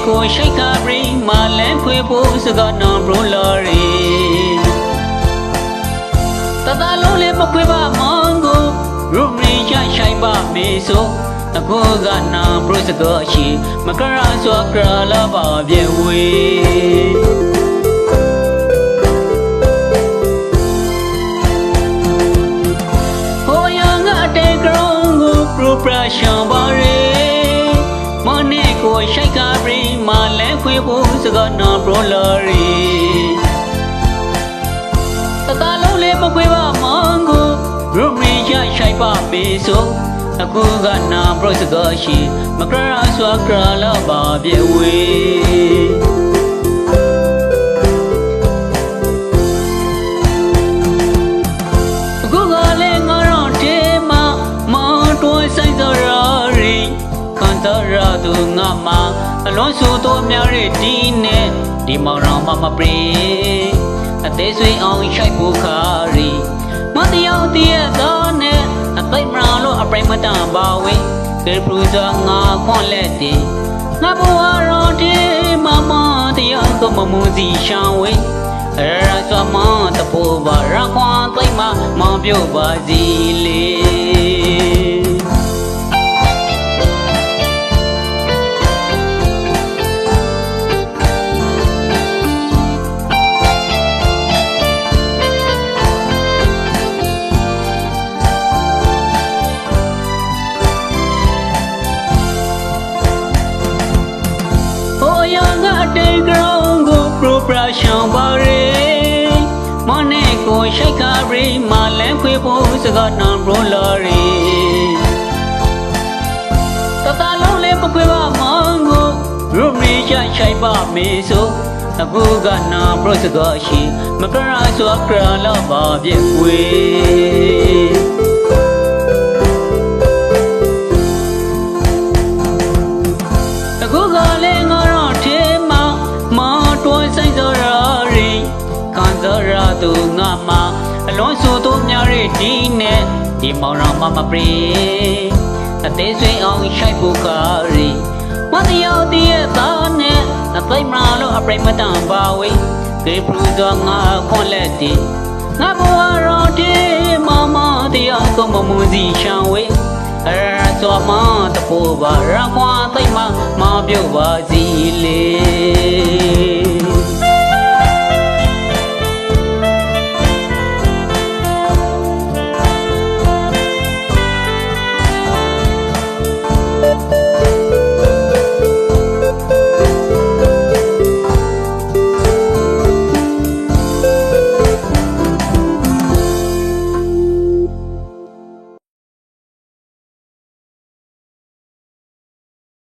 ကိုရှိတ်ခါပြီးမလန်းခွေဖို့စကားနောင်ဘရိုလာရီတတလုံးလေးမခွေပါမောင်ကိုရုပ်ရင်းချဆိုင်ပါမေဆိုအခုကနာဘရိုစကားရှိမကရစွာကရလာပါပြေဝေပရရှံပါရေမနေ့ကိုရှိတ်ကားပြီးမလဲခွေဖို့စကားနာဘရိုလာရီတတလုံးလေးမခွေပါမောင်ကိုရုပ်ရင်းချဆိုင်ပါမေဆိုအခုကနာဘရိုစကားရှိမကရစွာကရလာပါပြေဝေအခုကလည်းငါတော့တေးမမောင်တွန်းဆိုင်သောရီခံတော်ရသူငါမအလွန်ဆိုတော်များရဲ့ဒီနဲ့ဒီမောင်တော်မပရိအသေးဆွေအောင်ရှိုက်ဖို့ခါရီမတရားတည်းသောနဲ့အသိမရာလို့အပရိမတန်ပါဝေကေပရူဇာငါခွန်လက်တည်ငါဘဝတော်ဒီမမတရားကမမူစီရှောင်းဝေရစွာမတဖို့ပါရခွန်သိမမောင်ပြုတ်ပါစီလေတေကရောင်းကိုပရိုပရရှံပါရေမနေ့ကိုရှိတ်ကားပြီးမလန်းခွေဖို့စကားနောင်ဘရိုလာရီတတလုံးလေးမခွေပါမောင်ကိုရုပ်ရင်းချဆိုင်ပါမေဆိုအခုကနာဘရိုစကားရှိမကရစွာကရလာပါပြေဝေအခုကလည်းငါတော့တေးမတွန်းဆိုင်သောရီခံသောရသူငါမအလွန်ဆိုတော်များရဲ့ဒီနဲ့ဒီမောင်တော်မပရိအသေးဆွေအောင်ရှိုက်ဖို့ခါရီမတရားတည်းသောနဲ့အသိမရာလို့အပရိမတန်ပါဝေကေပရူဇာငါခွန်လက်တည်ငါဘဝတော်ဒီမမတရားကမမူစီရှံဝေရစွာမတဖို့ပါရခွန်သိမမောင်ပြုတ်ပါစီလေ